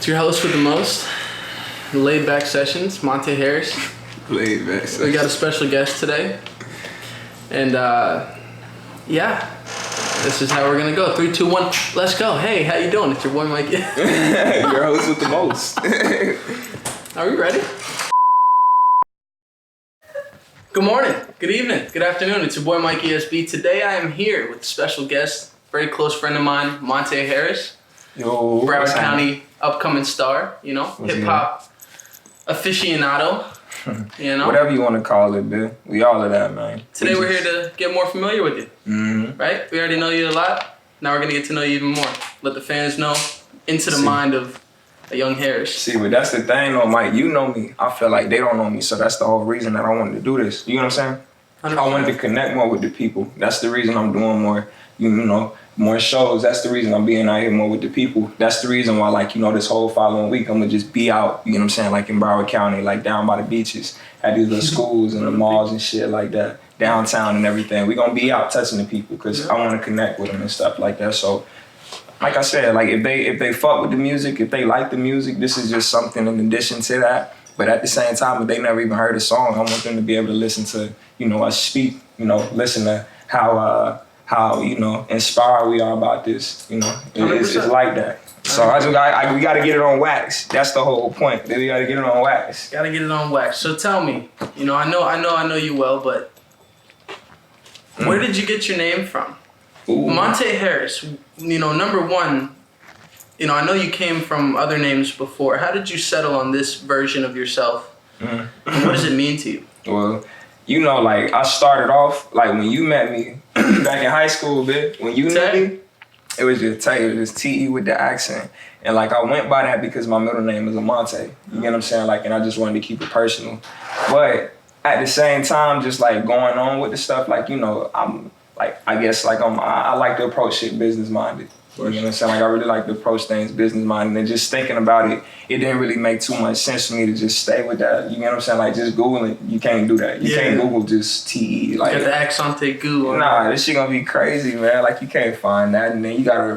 It's your host with the most, Laid Back Sessions, Montae Harri. Laid Back Sessions. We got a special guest today. And yeah, this is how we're gonna go. 3, 2, 1, let's go. Hey, how you doing? It's your boy Mikey. Your host with the most. Are we ready? Good morning, good evening, good afternoon. It's your boy Mikey SB. Today I am here with a special guest, very close friend of mine, Montae Harri. Yo, Broward County upcoming star, you know, hip hop aficionado, you know. Whatever you want to call it, man. We all of that, man. Today we're here to get more familiar with you, right? We already know you a lot. Now we're going to get to know you even more. Let the fans know into the mind of a young Harris. See, but that's the thing though, Mike. You know me. I feel like they don't know me, so that's the whole reason that I wanted to do this. You know what I'm saying? 100%. I wanted to connect more with the people. That's the reason I'm doing more, you know, more shows. That's the reason I'm being out here more with the people. That's the reason why, like, you know, this whole following week, I'm going to just be out, you know what I'm saying, like in Broward County, like down by the beaches, at these little schools and the malls and shit like that, downtown and everything. We're going to be out touching the people because I want to connect with them and stuff like that. So, like I said, like if they fuck with the music, if they like the music, this is just something in addition to that. But at the same time, if they never even heard a song, I want them to be able to listen to, you know, us speak, you know, listen to how you know, inspired we are about this, you know. It's like that. So we got to get it on wax. That's the whole point. We got to get it on wax. Got to get it on wax. So tell me, you know, I know you well, but where did you get your name from? Ooh. Montae Harri, you know, number one, you know, I know you came from other names before. How did you settle on this version of yourself? And what does it mean to you? Well, you know, like I started off, like when you met me back in high school, bitch, when you met me, it was just Tay, it was T-E with the accent. And like I went by that because my middle name is Montae. You get what I'm saying? Like, and I just wanted to keep it personal. But at the same time, just like going on with the stuff, like, you know, I'm like, I guess like I like to approach shit business minded. You know what I'm saying? Like I really like to approach things business minded, and just thinking about it, it didn't really make too much sense for me to just stay with that. You know what I'm saying? Like just Googling, you can't do that. You can't Google just T-E. Like, you got the accent Google. Nah, this shit gonna be crazy, man. Like you can't find that, and then you gotta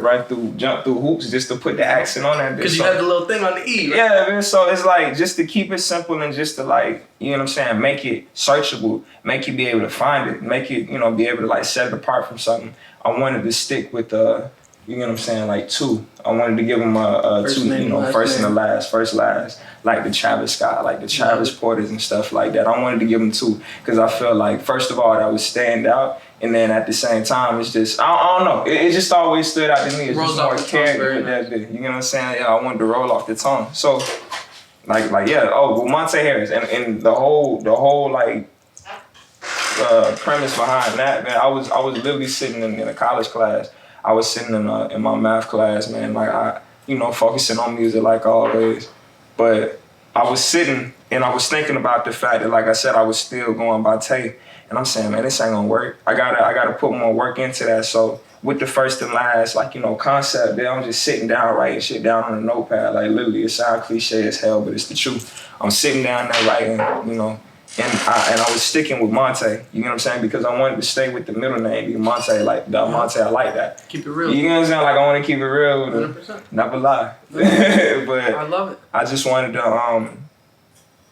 jump through hoops just to put the accent on that. Because you have the little thing on the E, right? Yeah, man. So it's like just to keep it simple and just to like, you know what I'm saying, make it searchable, make you be able to find it, make it, you know, be able to like set it apart from something. I wanted to stick with you know what I'm saying, like two. I wanted to give them a two, you know, first and the last, first, last, like the Travis Scott, like the Travis Porters and stuff like that. I wanted to give them two because I feel like, first of all, that would stand out. And then at the same time, it's just, I don't know. It just always stood out to me. It's just more character with that bit. You know what I'm saying? Yeah, I wanted to roll off the tongue. So, like yeah, well, Montae Harri, and the whole like, premise behind that, man, I was literally sitting in a college class. I was sitting in my math class, man, like I, you know, focusing on music like always. But I was sitting and I was thinking about the fact that, like I said, I was still going by Tay. And I'm saying, man, this ain't gonna work. I gotta put more work into that. So with the first and last, like, you know, concept there, I'm just sitting down writing shit down on a notepad. Like literally, it sounds cliche as hell, but it's the truth. I'm sitting down there writing, you know. And I was sticking with Montae, you know what I'm saying? Because I wanted to stay with the middle name, Montae, like the Montae, I like that. Keep it real. You know what I'm saying? Like I want to keep it real, 100%. Never lie. But I love it. I just wanted to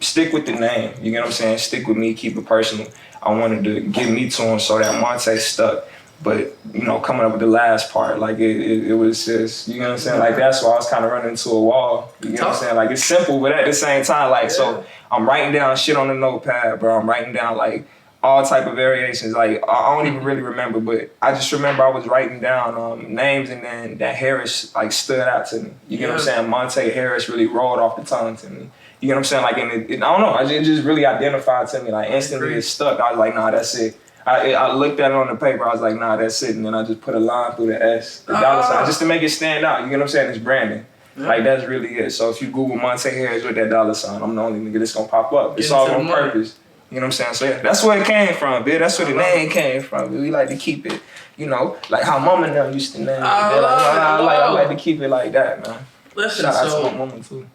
stick with the name, you know what I'm saying? Stick with me, keep it personal. I wanted to get me to him so that Montae stuck. But, you know, coming up with the last part, like it was just, you know what I'm saying? Like that's why I was kind of running into a wall. You know what I'm saying? Like it's simple, but at the same time, like, so I'm writing down shit on the notepad, bro. I'm writing down like all type of variations. Like I don't even really remember, but I just remember I was writing down names, and then that Harris like stood out to me. You know what I'm saying? Montae Harri really rolled off the tongue to me. You know what I'm saying? Like, and I don't know, it just really identified to me. Like instantly it stuck. I was like, nah, that's it. I looked at it on the paper, I was like, nah, that's it. And then I just put a line through the S, the dollar sign, just to make it stand out. You know what I'm saying? It's branding. Yeah. Like, that's really it. So if you Google Montae Harri with that dollar sign, I'm the only nigga that's gonna pop up. It's all on purpose. You know what I'm saying? So yeah, that's where it came from, bitch. That's where the name came from. We like to keep it, you know, like how Mama and them used to name it. I like to keep it like that, man. Listen, shout out to my mama too.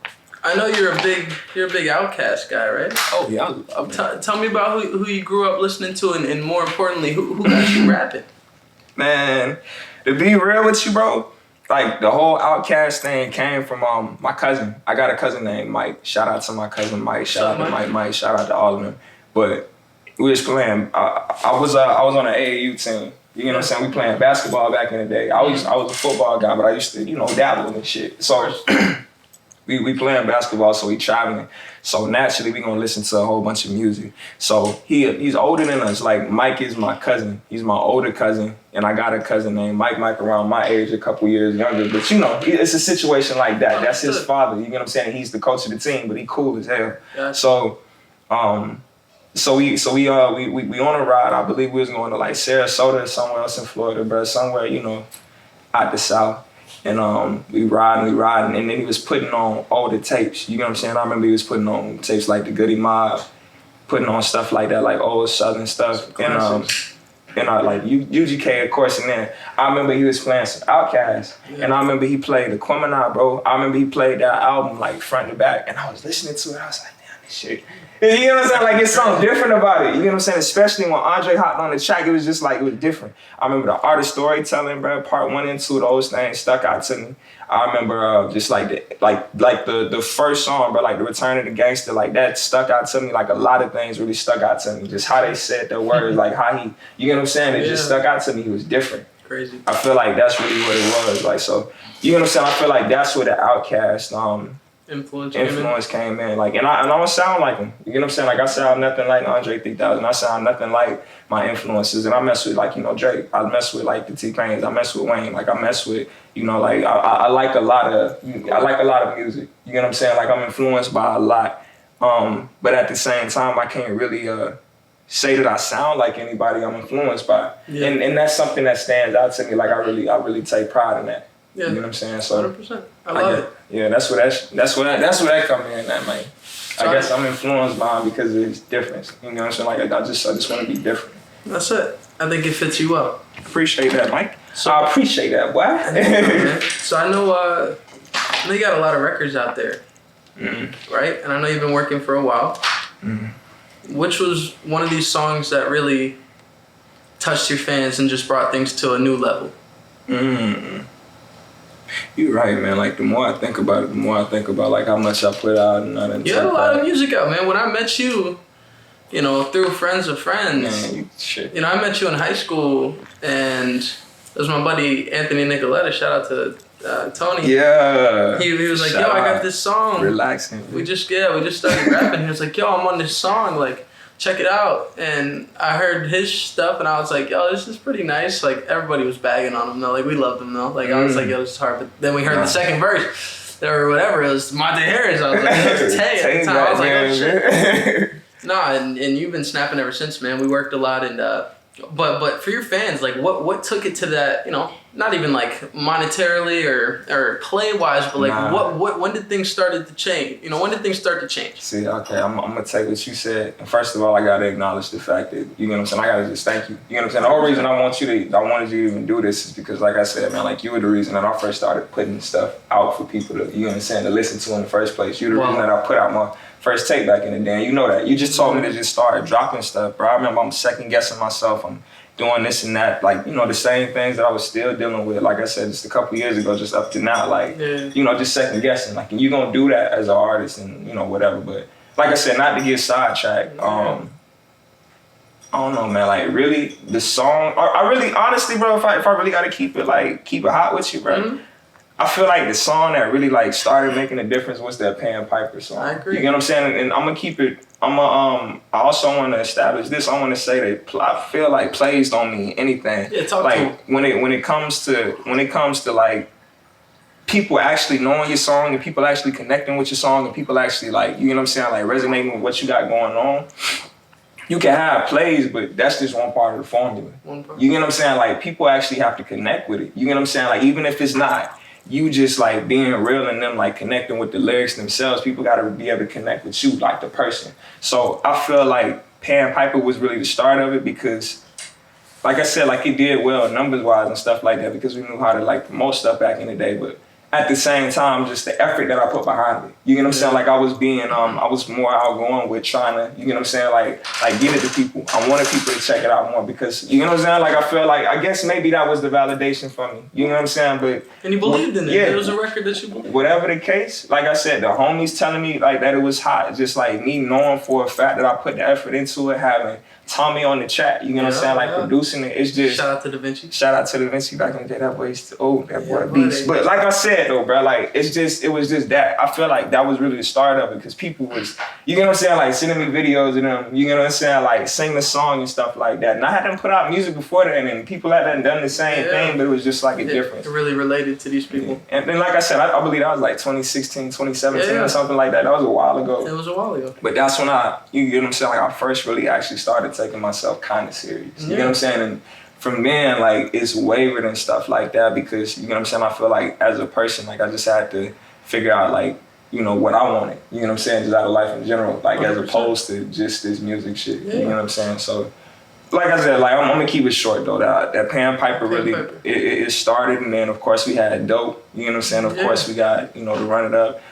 I know you're a big OUTKAST guy, right? Oh yeah, I love it. Tell me about who you grew up listening to, and more importantly, who got you rapping? Man, to be real with you, bro, like the whole OUTKAST thing came from my cousin. I got a cousin named Mike. Shout out to my cousin Mike. Shout out to Mike. Shout out to all of them. But we was playing. I was on an AAU team. You know what I'm saying? We playing basketball back in the day. I was a football guy, but I used to dabble in shit. So we playing basketball, so we traveling. So naturally we gonna listen to a whole bunch of music. So he's older than us. Like Mike is my cousin. He's my older cousin, and I got a cousin named Mike. Mike around my age, a couple years younger. But it's a situation like that. That's his father. You know what I'm saying? He's the coach of the team, but he cool as hell. Yeah. So we on a ride. I believe we was going to like Sarasota or somewhere else in Florida, bro. Somewhere out the south. And we riding, and then he was putting on all the tapes. You know what I'm saying? I remember he was putting on tapes like the Goody Mob, putting on stuff like that, like old Southern stuff. And like UGK, of course. And then I remember he was playing some OUTKAST, and I remember he played the Quemini, bro. I remember he played that album like front to back, and I was listening to it. I was like, damn, this shit. You know what I'm saying? Like, it's something different about it. You know what I'm saying? Especially when Andre hopped on the track, it was just like, it was different. I remember the art of storytelling, bro, part 1 and 2, those things stuck out to me. I remember just like the first song, bro, like the Return of the Gangster, like that stuck out to me. Like a lot of things really stuck out to me. Just how they said their words, like how he, you know what I'm saying? It just stuck out to me. He was different. Crazy. I feel like that's really what it was. Like, so, you know what I'm saying? I feel like that's where the OUTKAST, influence came in. Like, and I don't sound like him. You know what I'm saying? Like, I sound nothing like Andre 3000. I sound nothing like my influences. And I mess with like, Drake. I mess with like the T-Pains. I mess with Wayne. Like, I mess with, like I like a lot of music. You know what I'm saying? Like, I'm influenced by a lot. But at the same time, I can't really say that I sound like anybody I'm influenced by. Yeah. And that's something that stands out to me. Like, I really take pride in that. Yeah. You know what I'm saying? So 100%. I love it. Yeah, that's where that come in at, man. I guess I'm influenced by him because of his difference. You know what I'm saying? Like I just want to be different. That's it. I think it fits you well. Appreciate that, Mike. So I appreciate that, boy. So I know you got a lot of records out there, right? And I know you've been working for a while. Which was one of these songs that really touched your fans and just brought things to a new level? You're right, man. Like, the more I think about it, the more I think about like how much I put out and I didn't. You had a lot of music out, man. When I met you, through friends of friends. Man, shit. I met you in high school, and it was my buddy Anthony Nicoletta. Shout out to Tony. Yeah. He was like, yo, I got this song. Relaxing. We just started rapping. He was like, yo, I'm on this song. Like, check it out. And I heard his stuff, and I was like, yo, this is pretty nice. Like, everybody was bagging on him, though. Like, we loved him, though. Like, I was like, yo, this is hard. But then we heard the second verse, or whatever. It was Montae Harri. I was like, it was Tay at the time. I was like, oh, shit. Nah, and you've been snapping ever since, man. We worked a lot, and but for your fans, like, what took it to that, not even like monetarily or play wise, but like when did things started to change? When did things start to change? See, okay, I'm gonna take what you said. And first of all, I gotta acknowledge the fact that, you know what I'm saying, I gotta just thank you. You know what I'm saying? The whole reason I wanted you to even do this is because, like I said, man, like, you were the reason that I first started putting stuff out for people to, you know what I'm saying, to listen to in the first place. You're the reason that I put out my first tape back in the day. And you know that. You just told me to just start dropping stuff, bro. I remember I'm second guessing myself. I'm doing this and that, like, the same things that I was still dealing with, like I said, just a couple years ago, just up to now, like, just second guessing. Like, and you gonna do that as an artist and, whatever. But like I said, not to get sidetracked, I don't know, man, like, really, the song, I really, honestly, bro, if I really gotta keep it hot with you, bro, I feel like the song that really, like, started making a difference was that Pan Piper song. I agree. You get what I'm saying? And I'm gonna keep it, I also want to establish this. I want to say that I feel like plays don't mean anything. Yeah, talk like, to when it comes to like people actually knowing your song and people actually connecting with your song and people actually, like, you know what I'm saying, like, resonating with what you got going on. You can have plays, but that's just one part of the formula. You get what I'm saying? Like, people actually have to connect with it. You get what I'm saying? Like, even if it's not you just, like, being real and them, like, connecting with the lyrics themselves, people got to be able to connect with you, like, the person. So I feel like Pan Piper was really the start of it because, like I said, like, it did well numbers-wise and stuff like that because we knew how to, like, promote stuff back in the day. But at the same time, just the effort that I put behind it. You get what I'm saying? Like I was being, I was more outgoing with trying to, you get what I'm saying? Like get it to people. I wanted people to check it out more because, you know what I'm saying? Like I feel like, I guess maybe that was the validation for me. You know what I'm saying? But and you believed in it. Yeah, It was a record that you believed in. Whatever the case, like I said, the homies telling me like that it was hot. Just like me knowing for a fact that I put the effort into it, having Tommy on the track, you know what I'm saying? Like producing it. It's just shout out to Da Vinci. Shout out to Da Vinci back in the day. That boy's that boy beast. But like I said though, bro, like it was just that. I feel like that was really the start of it because people was, you know what I'm saying, like sending me videos of them, you know what I'm saying, like sing the song and stuff like that. And I had them put out music before that, and people had done the same thing, but it was just like a difference. It really related to these people. Yeah. And then like I said, I believe that was like 2016, 2017 or something like that. That was a while ago. It was a while ago. But that's when you get what I'm saying, like I first really actually started taking myself kind of serious. You know what I'm saying? And from then, like, it's wavered and stuff like that because, you know what I'm saying, I feel like as a person, like, I just had to figure out, like, you know, what I wanted. You know what I'm saying? Just out of life in general, like, 100%. As opposed to just this music shit. You know what I'm saying? So, like I said, like, I'm gonna keep it short, though. That Pan Piper really, it started, and then, of course, we had Dope. You know what I'm saying? Of course, we got, you know, to Run It Up.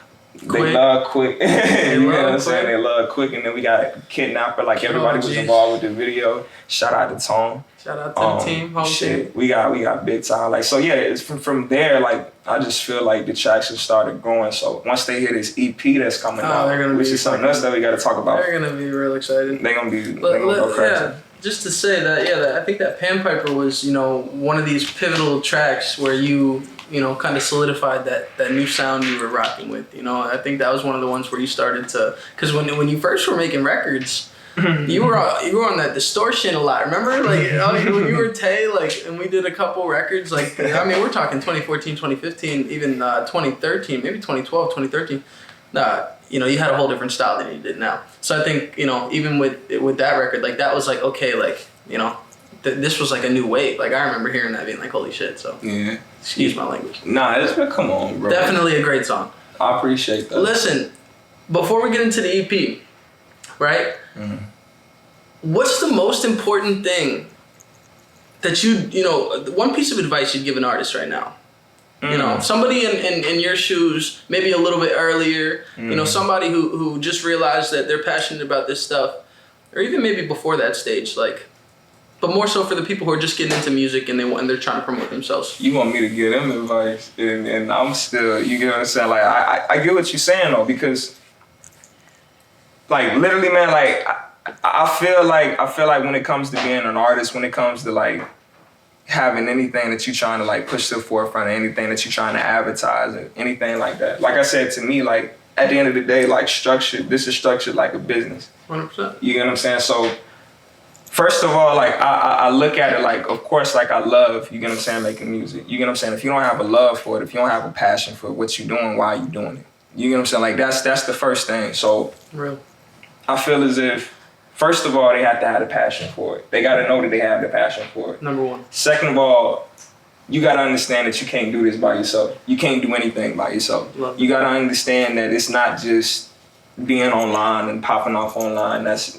They love Quick. You know what I'm saying? They love Quick. And then we got Kidnapper. Like everybody was involved with the video. Shout out to Tone. Shout out to the team, home team. We got big time. Like, so yeah, it's from there, like, I just feel like the traction started growing. So once they hear this EP that's coming out, which is something else that we gotta talk about. They're gonna be real excited. They're gonna go crazy. Yeah, just to say that, I think that Pan Piper was, you know, one of these pivotal tracks where you know, kind of solidified that new sound you were rocking with. You know, I think that was one of the ones where you started to, because when you first were making records, you were on that distortion a lot. Remember, like when you were Tay, like, and we did a couple records. Like, I mean, we're talking 2014, 2015, even 2013, maybe 2012, 2013. You know, you had a whole different style than you did now. So I think, you know, even with that record, like that was like, okay, like, you know, this was like a new wave. Like I remember hearing that being like, holy shit. So yeah, excuse my language. Nah, it's been, come on, bro. Definitely a great song. I appreciate that. Listen, before we get into the EP, right? Mm-hmm. What's the most important thing that you know, one piece of advice you'd give an artist right now? Mm-hmm. You know, somebody in your shoes, maybe a little bit earlier, you know, somebody who just realized that they're passionate about this stuff, or even maybe before that stage, like, but more so for the people who are just getting into music and they're trying to promote themselves. You want me to give them advice, and I'm still, you get what I'm saying? Like I get what you're saying though, because like literally, man, like I feel like when it comes to being an artist, when it comes to like having anything that you're trying to like push to the forefront, anything that you're trying to advertise, or anything like that. Like I said, to me, like at the end of the day, like this is structured like a business. 100%. You get what I'm saying? So first of all, like I look at it like, of course, like I love, you get what I'm saying, making music. You get what I'm saying? If you don't have a love for it, if you don't have a passion for what you're doing, why are you doing it? You get what I'm saying? Like that's the first thing. So real. I feel as if, first of all, they have to have the passion for it. They got to know that they have the passion for it. Number one. Second of all, you got to understand that you can't do this by yourself. You can't do anything by yourself. You got to understand that it's not just being online and popping off online. That's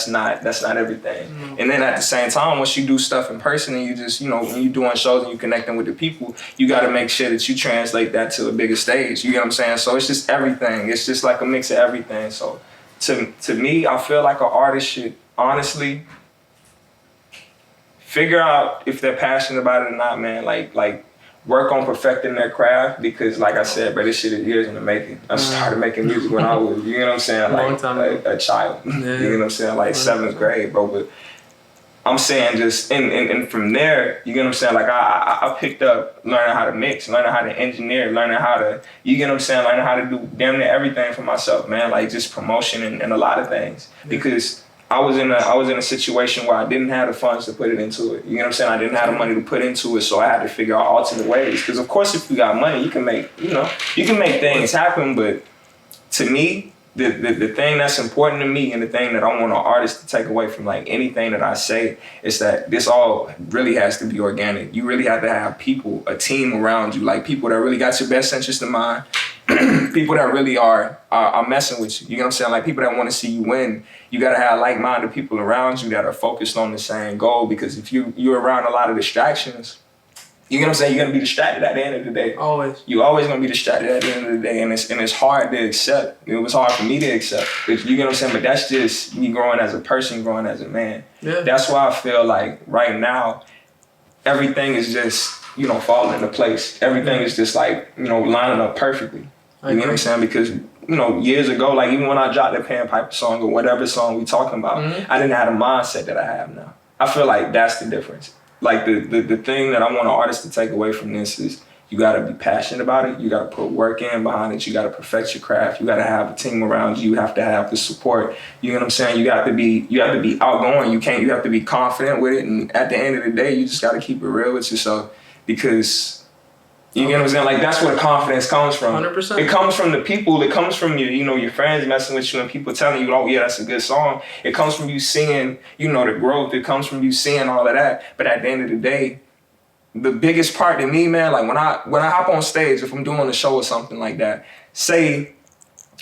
not everything. Mm-hmm. And then at the same time, once you do stuff in person and you just, you know, when you doing shows and you connecting with the people, you got to make sure that you translate that to a bigger stage. You get what I'm saying? So it's just everything. It's just like a mix of everything. So to me, I feel like an artist should honestly figure out if they're passionate about it or not, man. Like work on perfecting their craft, because like I said, bro, this shit is years in the making. I started making music when I was, you know what I'm saying, like a child. Yeah. You know what I'm saying, like 7th grade, bro. But I'm saying just and from there, you get what I'm saying, like I picked up learning how to mix, learning how to engineer, learning how to, you get what I'm saying, learning how to do damn near everything for myself, man. Like just promotion and a lot of things, because I was in a situation where I didn't have the funds to put it into it. You know what I'm saying? I didn't have the money to put into it, so I had to figure out alternate ways. Because of course, if you got money, you can make things happen. But to me, the thing that's important to me, and the thing that I want an artist to take away from like anything that I say, is that this all really has to be organic. You really have to have people, a team around you, like people that really got your best interest in mind. People that really are messing with you. You know what I'm saying? Like people that want to see you win. You gotta have like-minded people around you that are focused on the same goal, because if you're around a lot of distractions, You get what I'm saying? You're gonna be distracted at the end of the day. Always. You always gonna be distracted at the end of the day, and it's hard to accept. It was hard for me to accept. You get what I'm saying? But that's just me growing as a person, growing as a man. Yeah. That's why I feel like right now, everything is just, you know, falling into place. Everything is just like, you know, lining up perfectly. You know what I'm saying? Because, you know, years ago, like even when I dropped the Pan Piper song or whatever song we talking about, I didn't have the mindset that I have now. I feel like that's the difference. Like the thing that I want an artist to take away from this is you gotta be passionate about it. You gotta put work in behind it. You gotta perfect your craft. You gotta have a team around you. You have to have the support. You know what I'm saying? You have to be outgoing. You have to be confident with it. And at the end of the day, you just gotta keep it real with yourself, because you get what I'm saying? Like, that's where the confidence comes from. 100%. It comes from the people. It comes from your, you know, your friends messing with you and people telling you, oh yeah, that's a good song. It comes from you seeing, you know, the growth. It comes from you seeing all of that. But at the end of the day, the biggest part to me, man, like when I hop on stage, if I'm doing a show or something like that, say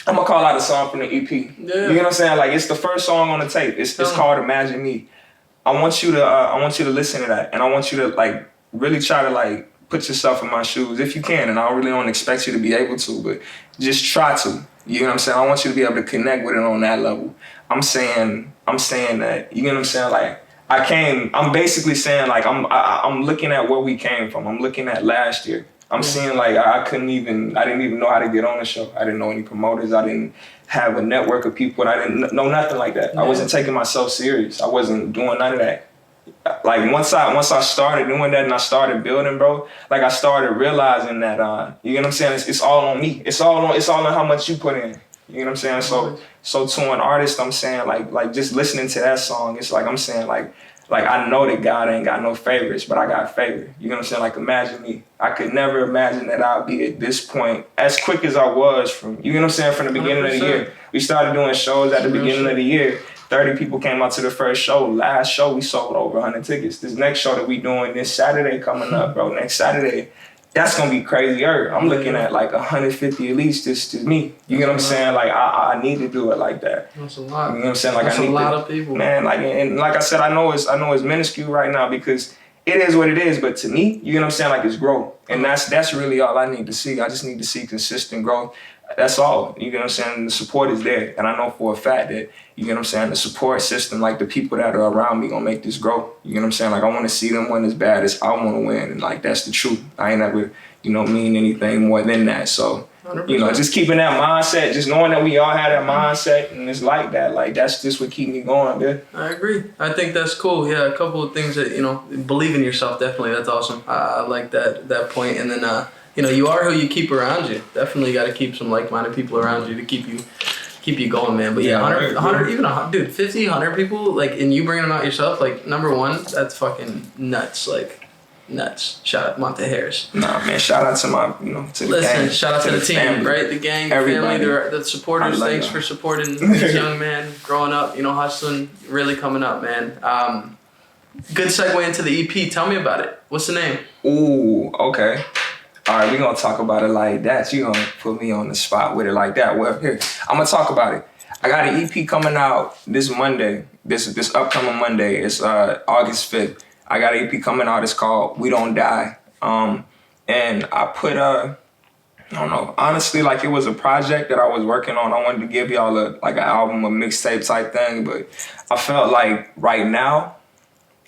I'm gonna call out a song from the EP. Yeah. You know what I'm saying? Like, it's the first song on the tape. It's called Imagine Me. I want you to listen to that, and I want you to like really try to like put yourself in my shoes if you can. And I really don't expect you to be able to, but just try to. You know what I'm saying? I want you to be able to connect with it on that level. I'm saying that, you know what I'm saying? Like, I'm basically saying like I'm looking at where we came from. I'm looking at last year. I'm seeing like I didn't even know how to get on the show. I didn't know any promoters. I didn't have a network of people. I didn't know nothing like that. I wasn't taking myself serious. I wasn't doing none of that. Like once I started doing that and I started building, bro, like I started realizing that you know what I'm saying, it's all on me. It's all on how much you put in. You know what I'm saying? So to an artist, I'm saying like just listening to that song, it's like I'm saying like I know that God ain't got no favorites, but I got favor. You know what I'm saying? Like, imagine me. I could never imagine that I'll be at this point as quick as I was from, you know what I'm saying, from the beginning 100%. Of the year. We started doing shows at the beginning of the year. 30 people came out to the first show. Last show, we sold over 100 tickets. This next show that we doing this Saturday coming up, bro, next Saturday, that's gonna be crazier. I'm looking at like 150 at least, just me. You know what I'm saying? Like, I need to do it like that. That's a lot. You know what I'm saying? Like, that's I need a lot of people. Man, like, and like I said, I know it's minuscule right now because it is what it is, but to me, you know what I'm saying? Like, it's growth. And that's really all I need to see. I just need to see consistent growth. That's all. You know what I'm saying? The support is there. And I know for a fact that, you know what I'm saying, the support system, like the people that are around me gonna make this grow. You know what I'm saying? Like, I wanna see them win as bad as I wanna win. And like, that's the truth. I ain't ever, you know, mean anything more than that. So, 100%. You know, just keeping that mindset, just knowing that we all have that mindset and it's like that, like that's just what keep me going, dude. I agree. I think that's cool. Yeah, a couple of things that, you know, believe in yourself, definitely. That's awesome. I like that point. And then, you know, you are who you keep around you. Definitely got to keep some like-minded people around you to keep you going, man. But yeah, 100 even 50, 100 people, like, and you bringing them out yourself, like, number one, that's fucking nuts. Like, nuts. Shout out Montae Harris. Nah, man, shout out to my, you know, to the gang. Shout out to the team, family. Right? The gang, everybody. Family, the supporters. Thanks for supporting this young man growing up, you know, hustling, really coming up, man. Good segue into the EP. Tell me about it. What's the name? Ooh, okay. All right, we're going to talk about it like that. You're going to put me on the spot with it like that. Well, here, I'm going to talk about it. I got an EP coming out this Monday, this upcoming Monday. It's August 5th. I got an EP coming out. It's called We Don't Die. And I put, I don't know, honestly, like it was a project that I was working on. I wanted to give y'all an album, a mixtape type thing. But I felt like right now,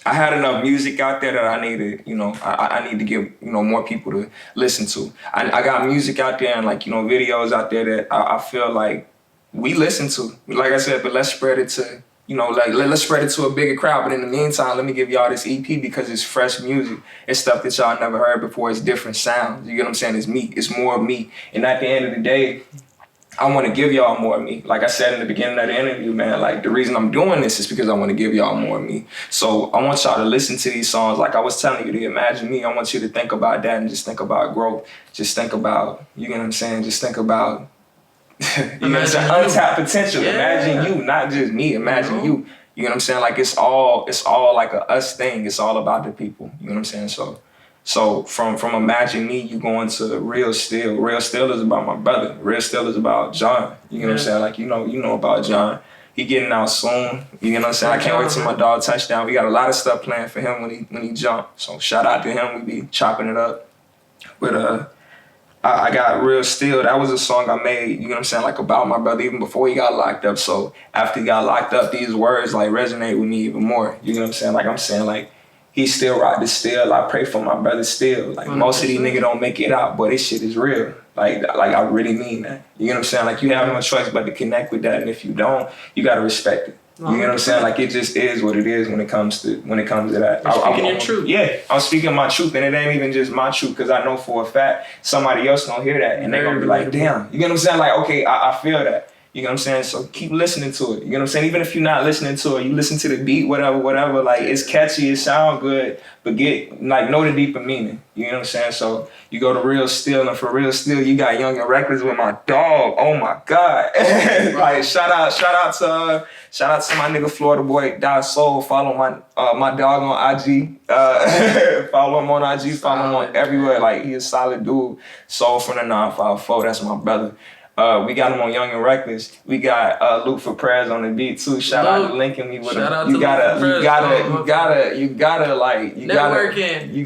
I had enough music out there that I needed, you know, I need to give, you know, more people to listen to. I got music out there and like, you know, videos out there that I feel like we listen to. Like I said, but let's spread it to, you know, like let's spread it to a bigger crowd. But in the meantime, let me give y'all this EP because it's fresh music. It's stuff that y'all never heard before. It's different sounds. You get what I'm saying? It's me. It's more of me. And at the end of the day, I want to give y'all more of me. Like I said in the beginning of the interview, man, like the reason I'm doing this is because I want to give y'all more of me. So I want y'all to listen to these songs. Like I was telling you to imagine me. I want you to think about that and just think about growth. Just think about, you get what I'm saying? Just think about, you know what I'm saying? Untapped potential. Yeah. Imagine you, not just me. Imagine you. You know what I'm saying? Like it's all like a us thing. It's all about the people. You know what I'm saying? So from Imagine Me, you go into Real Still. Real Still is about my brother. Real Still is about John. You know what I'm saying? Like, you know about John. He getting out soon. You know what I'm saying? I can't wait till my dog touchdown. We got a lot of stuff planned for him when he jump. So shout out to him. We be chopping it up. But I got Real Still. That was a song I made, you know what I'm saying, like about my brother even before he got locked up. So after he got locked up, these words like resonate with me even more. You know what I'm saying? Like I'm saying like, he still rock the still. I pray for my brother still. Like 100%. Most of these niggas don't make it out, but this shit is real. Like I really mean that. You know what I'm saying? Like you have no choice but to connect with that, and if you don't, you gotta respect it. You know what I'm saying? Like it just is what it is when it comes to that. You're speaking your truth. Yeah, I'm speaking my truth, and it ain't even just my truth, because I know for a fact somebody else gonna hear that, and they're gonna be like, damn. You know what I'm saying? Like, okay, I feel that. You know what I'm saying? So keep listening to it. You know what I'm saying? Even if you're not listening to it, you listen to the beat, whatever. Like it's catchy, it sound good, but know the deeper meaning. You know what I'm saying? So you go to Real Still, and for Real Still, you got Young and Reckless with my dog. Oh my God! Like shout out to my nigga Florida boy Die Soul. Follow my dog on IG. Follow him on IG. Follow him on everywhere. Like he a solid dude. Soul from the 954. That's my brother. We got him on Young and Reckless. We got Luke for Prayers on the beat too. Shout out to linking me with him. You gotta networking. You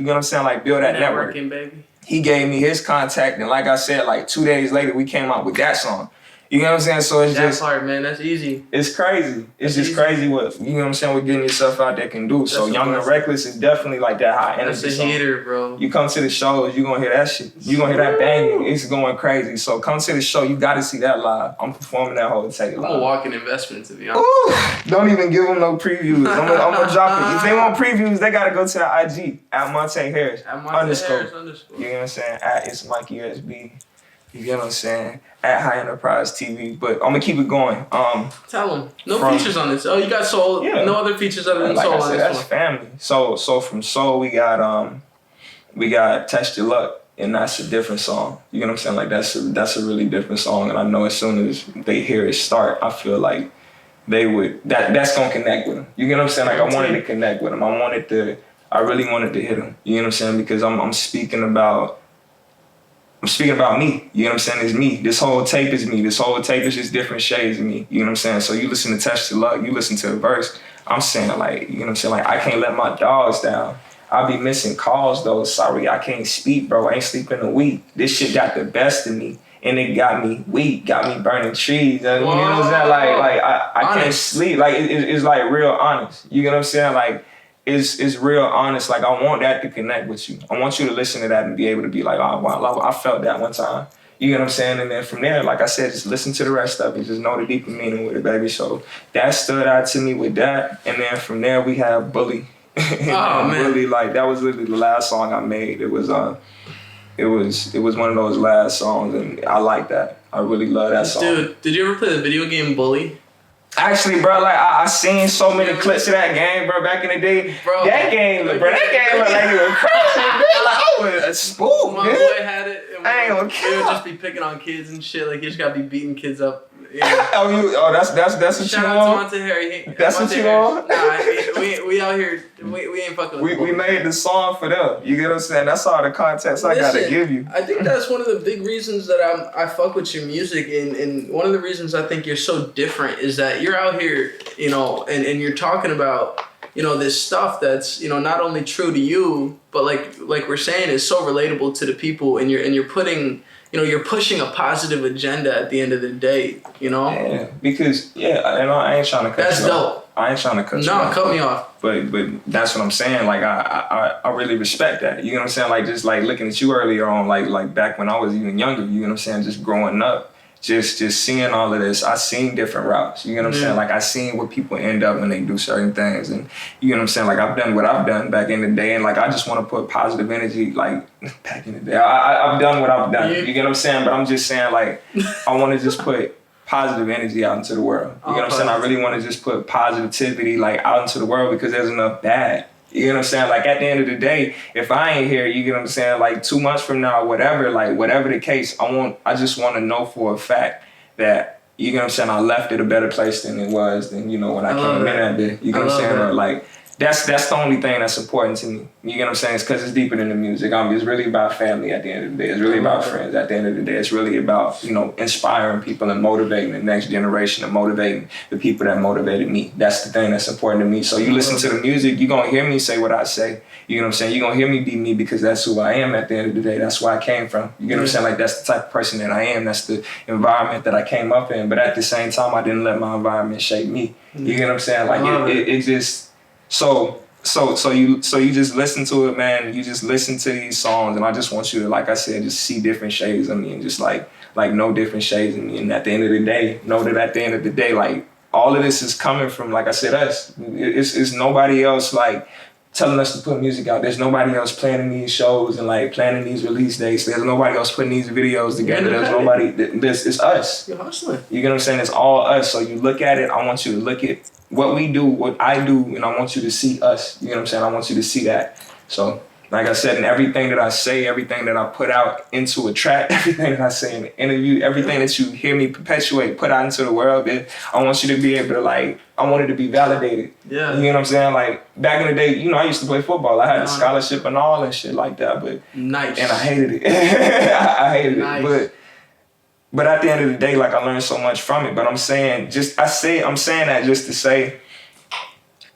know what I'm saying? Like build that network. Baby. He gave me his contact, and like I said, like 2 days later, we came out with that song. You know what I'm saying? So it's that part, man, that's easy. It's crazy. It's just crazy what, you know what I'm saying, what getting yourself out there can do. So Young and Reckless is definitely like that high energy. That's a heater, bro. You come to the shows, you gonna hear that shit. You gonna hear that banging. It's going crazy. So come to the show, you gotta see that live. I'm performing that whole take live. I'm a walking investment, to be honest. Ooh, don't even give them no previews. I'm gonna drop it. If they want previews, they gotta go to the IG at Montae Harris. At Montae Harris _. You know what I'm saying? At It's Mikey SB. You get what I'm saying? At High Enterprise TV. But I'm gonna keep it going. Tell them. No features on this. Oh, you got Soul. Yeah. No other features other than Soul on this that's one. Family. So from Soul we got Test Your Luck, and that's a different song. You know what I'm saying? Like that's a really different song, and I know as soon as they hear it start, I feel like they would that's gonna connect with them. You get what I'm saying? Like I wanted to connect with them. I really wanted to hit them. You know what I'm saying? Because I'm speaking about me. You know what I'm saying? It's me. This whole tape is me. This whole tape is just different shades of me. You know what I'm saying? So you listen to Test Your Luck, you listen to the verse. I'm saying like, you know what I'm saying? Like I can't let my dogs down. I be missing calls though. Sorry, I can't speak, bro. I ain't sleeping a week. This shit got the best of me. And it got me weak, got me burning trees. You know what I'm saying? Like I can't sleep. Like it's like real honest. You know what I'm saying? Like it's real honest. Like I want that to connect with you. I want you to listen to that and be able to be like, oh wow, I felt that one time. You know what I'm saying? And then from there, like I said, just listen to the rest of it. Just know the deeper meaning with it, baby. So that stood out to me with that. And then from there we have Bully. Man. Bully, like that was literally the last song I made. It was one of those last songs, and I like that. I really love that song. Dude, did you ever play the video game Bully? Actually, bro, like I seen so many clips of that game, bro, back in the day. Bro, that game looked like it was crazy, bro. Like I was a spook, my boy had it. I ain't gonna He would just be picking on kids and shit. Like, you just gotta be beating kids up. Yeah. That's what Shout you out want? to Montae Harri. That's Montae what you Harris. want? Nah, we out here. We ain't fucking with we made the song for them. You get what I'm saying? That's all the context I gotta give you. I think that's one of the big reasons that I fuck with your music, and one of the reasons I think you're so different is that you're out here, you know, and you're talking about, you know, this stuff that's, you know, not only true to you, but like we're saying, is so relatable to the people, and you're putting, you know, you're pushing a positive agenda at the end of the day, you know? Yeah, because, and I ain't trying to cut you off. That's dope. I ain't trying to cut you off. No, cut me off. But that's what I'm saying. Like, I really respect that. You know what I'm saying? Like, just like looking at you earlier on, like back when I was even younger, you know what I'm saying? Just growing up. Just seeing all of this, I seen different routes. You know what I'm saying? Like I seen what people end up when they do certain things, and you know what I'm saying? Like I've done what I've done back in the day, and like I just want to put positive energy. Like back in the day, I've done what I've done. You get what I'm saying? But I'm just saying, like I want to just put positive energy out into the world. You get what I'm saying? I really want to just put positivity like out into the world, because there's enough bad. You know what I'm saying? Like, at the end of the day, if I ain't here, you get what I'm saying? Like, 2 months from now, whatever the case, I just want to know for a fact that, you get what I'm saying, I left it a better place than it was, you know, when I came in that day. You get what I'm saying? Or, like, that's the only thing that's important to me. You get what I'm saying? It's because it's deeper than the music. It's really about family at the end of the day. It's really about friends at the end of the day. It's really about, inspiring people and motivating the next generation and motivating the people that motivated me. That's the thing that's important to me. So you listen to the music, you're going to hear me say what I say. You know what I'm saying? You're going to hear me be me because that's who I am at the end of the day. That's where I came from. You get what I'm saying? Like, that's the type of person that I am. That's the environment that I came up in. But at the same time, I didn't let my environment shape me. You get what I'm saying? Like, it just... So you just listen to it, man. You just listen to these songs, and I just want you to, like I said, just see different shades of me, and just like know different shades of me. And at the end of the day, know that at the end of the day, like, all of this is coming from, like I said, us. It's nobody else like telling us to put music out. There's nobody else planning these shows and like planning these release dates. There's nobody else putting these videos together. There's nobody. It's us. You're hustling. You get what I'm saying? It's all us. So you look at it. I want you to look at what we do, what I do, and I want you to see us. You know what I'm saying? I want you to see that. So, like I said, in everything that I say, everything that I put out into a track, everything that I say in the interview, everything that you hear me perpetuate, put out into the world, I want you to be able to, like, I want it to be validated. Yeah. You know what I'm saying? Like, back in the day, I used to play football. I had a scholarship and all and shit like that, but... Nice. And I hated it. I hated it, But at the end of the day, like, I learned so much from it. But I'm saying that just to say,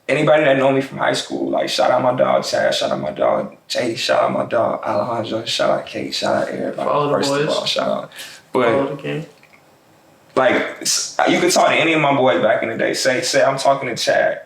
anybody that know me from high school, like, shout out my dog Chad, shout out my dog Jay, shout out my dog Alejandro, shout out Kate, shout out everybody. Follow the First boys. of all, shout out. Follow the game. Like, you could talk to any of my boys back in the day. Say I'm talking to Chad.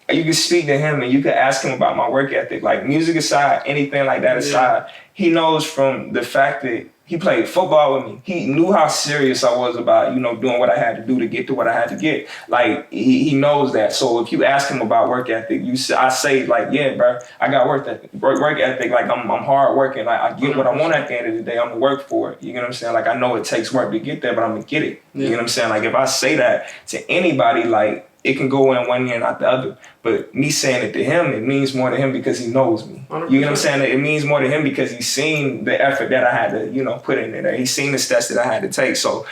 You can speak to him and you can ask him about my work ethic. Like, music aside, anything like that aside, he knows from the fact that he played football with me. He knew how serious I was about, doing what I had to do to get to what I had to get. Like, he knows that. So if you ask him about work ethic, I say, like, yeah, bro, I got work ethic. Like, I'm hard working. Like, I get what I want at the end of the day. I'm gonna work for it. You know what I'm saying? Like, I know it takes work to get there, but I'm gonna get it. You know what I'm saying? Like, if I say that to anybody, like, it can go in one ear and out the other. But me saying it to him, it means more to him because he knows me. 100%. You know what I'm saying? It means more to him because he's seen the effort that I had to, put in there. He's seen the steps that I had to take. So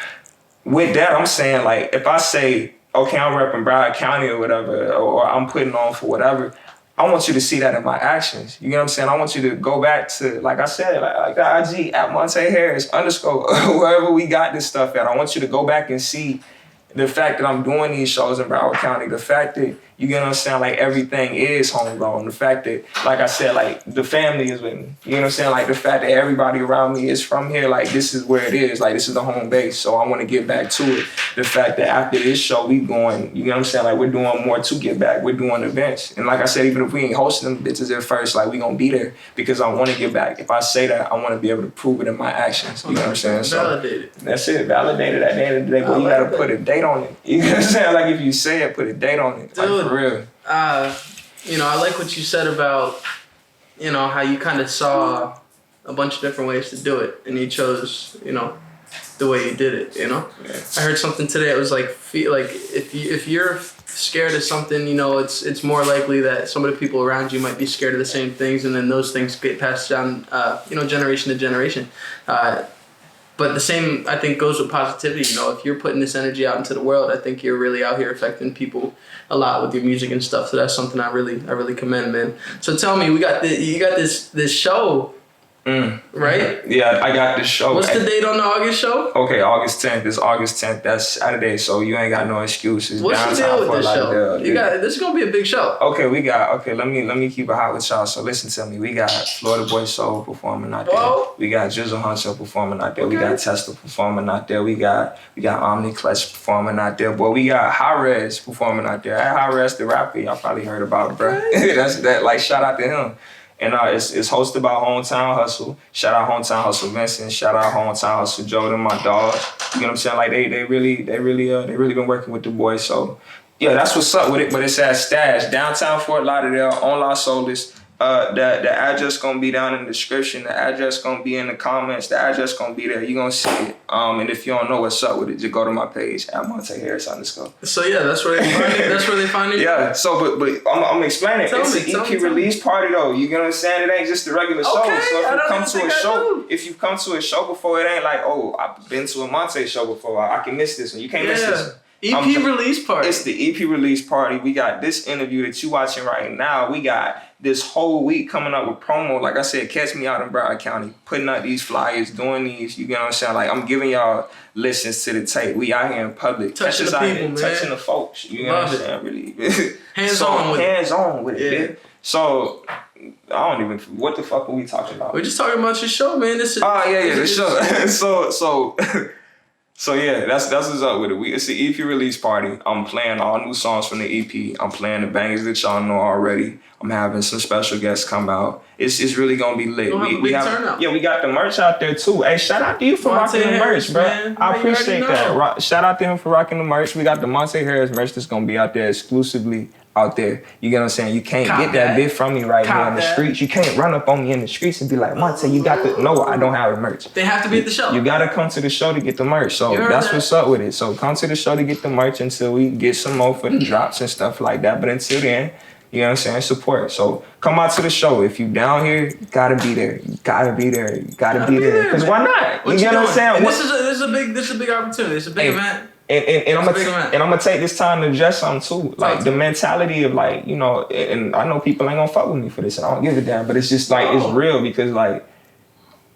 with that, I'm saying, like, if I say, okay, I'm repping Broward County or whatever, or I'm putting on for whatever, I want you to see that in my actions. You know what I'm saying? I want you to go back to, like I said, like the IG at Montae Harris _ wherever we got this stuff at. I want you to go back and see the fact that I'm doing these shows in Broward County, the fact that, you get what I'm saying, like, everything is homegrown, the fact that, like I said, like, the family is with me, you know what I'm saying, like, the fact that everybody around me is from here, like, this is where it is, like, this is the home base, so I want to get back to it. The fact that after this show, we going, you know what I'm saying, like, we're doing more to get back, we're doing events, and like I said, even if we ain't hosting them bitches at first, like, we gonna be there, because I want to get back. If I say that, I want to be able to prove it in my actions, you know what I'm saying, so validated. That's it, validated at the end of the day, but you gotta put a date on it, you know what I'm saying, like, if you say it, put a date on it, dude, like, for real. I like what you said about, how you kind of saw a bunch of different ways to do it, and you chose, the way you did it, Yeah. I heard something today. It was like, if you're scared of something, it's more likely that some of the people around you might be scared of the same things, and then those things get passed down, generation to generation. But the same, I think, goes with positivity. If you're putting this energy out into the world, I think you're really out here affecting people a lot with your music and stuff. So that's something I really commend, man. So tell me, you got this show, right? Yeah, I got this show. What's the date on the August show? Okay, August 10th. It's August 10th. That's Saturday, so you ain't got no excuses. What's the deal with this show? This is gonna be a big show. Okay, let me keep it hot with y'all. So listen to me. We got Florida Boy Soul performing out there. Whoa. We got Jizzle Hunter performing out there. Okay. We got Testa performing out there. We got Omni Clutch performing out there. Boy, we got High-Res performing out there. High-Res the rapper, y'all probably heard about, bro. That's that. Like, shout out to him. And it's hosted by Hometown Hustle. Shout out Hometown Hustle Vincent. Shout out Hometown Hustle Jordan, my dog. You know what I'm saying? Like, they really been working with the boys. So yeah, that's what's up with it. But it's at Stache, downtown Fort Lauderdale, on Las Olas. The address gonna be down in the description. The address gonna be in the comments. The address gonna be there. You gonna see it. And if you don't know what's up with it, just go to my page at Montae Harris _. So yeah, that's where they find it. That's where they find it. Yeah. So but I'm explaining. It's an EP release party though. You get what I'm saying? It ain't just the regular show. So if you come to a show before, it ain't like, oh, I've been to a Montae show before. I can miss this one. You can't miss this one. EP release party. It's the EP release party. We got this interview that you watching right now. We got this whole week coming up with promo. Like I said, catch me out in Broward County, putting out these flyers, doing these. You get what I'm saying? Like I'm giving y'all listens to the tape. We out here in public, touching the people, man. Touching the folks. You know what I'm saying? Really, hands on with it. Yeah. So I don't even. What the fuck are we talking about? We're just talking about your show, man. This is. The show. So yeah, that's what's up with it. It's the EP release party. I'm playing all new songs from the EP. I'm playing the bangers that y'all know already. I'm having some special guests come out. It's really gonna be lit. We have turnout. Yeah, we got the merch out there too. Hey, shout out to you for rocking the merch, bro. Man. I appreciate that. Shout out to him for rocking the merch. We got the Montae Harri merch that's gonna be out there exclusively out there. You get what I'm saying? You can't get that bit from me right here in the streets. You can't run up on me in the streets and be like, Montae, you got the... No, I don't have the merch. They have to be at the show. You gotta come to the show to get the merch. So that's what's up with it. So come to the show to get the merch until we get some more for the drops and stuff like that. But until then, you know what I'm saying? Support. So come out to the show. If you down here, you gotta be there. You gotta be there. You gotta be there. Because why not? You get what I'm saying? This is a big opportunity. It's a big event. And I'm gonna take this time to address something too. Like the mentality of like, you know, and I know people ain't gonna fuck with me for this and I don't give a damn, but it's just like it's real because like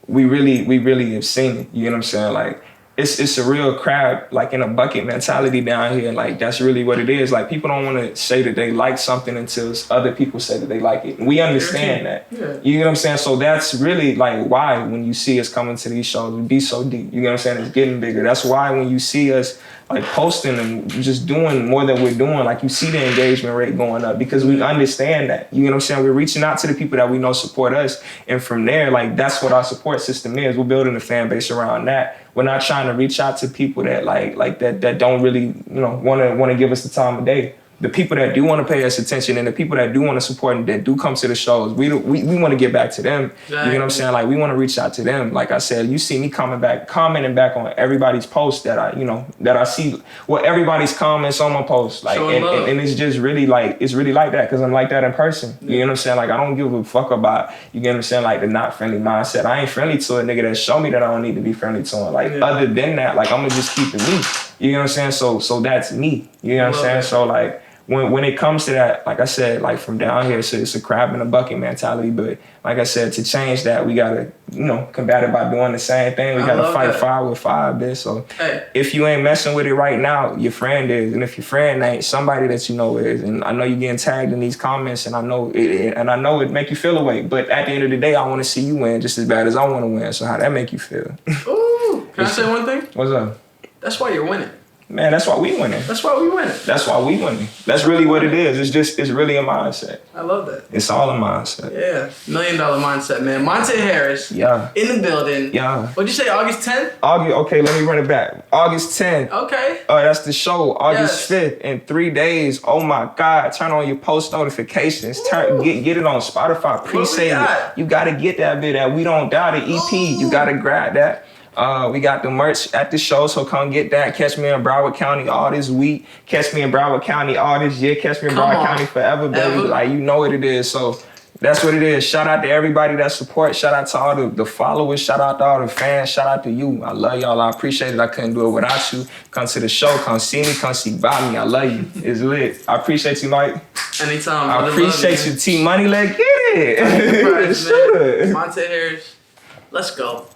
we really have seen it. You know what I'm saying? Like it's a real crab like in a bucket mentality down here. Like that's really what it is. Like people don't want to say that they like something until other people say that they like it. And we understand that. Yeah. You know what I'm saying? So that's really like why when you see us coming to these shows, we be so deep. You know what I'm saying? It's getting bigger. That's why when you see us like posting and just doing more than we're doing, like you see the engagement rate going up because we understand that. You know what I'm saying? We're reaching out to the people that we know support us. And from there, like that's what our support system is. We're building a fan base around that. We're not trying to reach out to people that like that don't really, you know, want to give us the time of day. The people that do want to pay us attention and the people that do want to support and that do come to the shows, we want to get back to them. Exactly. You know what I'm saying? Like we want to reach out to them. Like I said, you see me commenting back on everybody's posts that I see. Well, everybody's comments on my posts. Like and it's just really like it's really like that because I'm like that in person. Yeah. You know what I'm saying? Like I don't give a fuck about, you get what I'm saying, like the not friendly mindset. I ain't friendly to a nigga that show me that I don't need to be friendly to him. Like other than that, like I'm gonna just keep it me. You know what I'm saying? So that's me. You know what I'm saying? So like when it comes to that, like I said, like from down here, so it's a crab in a bucket mentality. But like I said, to change that, we gotta, you know, combat it by doing the same thing. We gotta fight fire with fire, bitch. So if you ain't messing with it right now, your friend is, and if your friend ain't, somebody that you know is. And I know you getting tagged in these comments, and I know it make you feel away. But at the end of the day, I want to see you win just as bad as I want to win. So how that make you feel? Ooh, can I say one thing? What's up? That's why you're winning. Man, that's why we winning. That's why we winning. That's why we winning. That's really what it is. It's really a mindset. I love that. It's all a mindset. Yeah. $1 million mindset, man. Montae Harri. Yeah. In the building. Yeah. What'd you say, August 10th? Okay, let me run it back. August 10th. Okay. That's the show. August 5th. In 3 days. Oh my God. Turn on your post notifications. Get it on Spotify. Pre-save it. You gotta get that bit at We Don't Die, the EP. Ooh. You gotta grab that. We got the merch at the show, so come get that. Catch me in Broward County all this week. Catch me in Broward County all this year. Catch me in Broward County forever, baby. Like, you know what it is. So that's what it is. Shout out to everybody that supports. Shout out to all the followers. Shout out to all the fans. Shout out to you. I love y'all. I appreciate it. I couldn't do it without you. Come to the show. Come see me. Come see by me. I love you. It's lit. I appreciate you, Mike. Anytime. I appreciate you, T Money. Let's get it. Montae Harri. Let's go.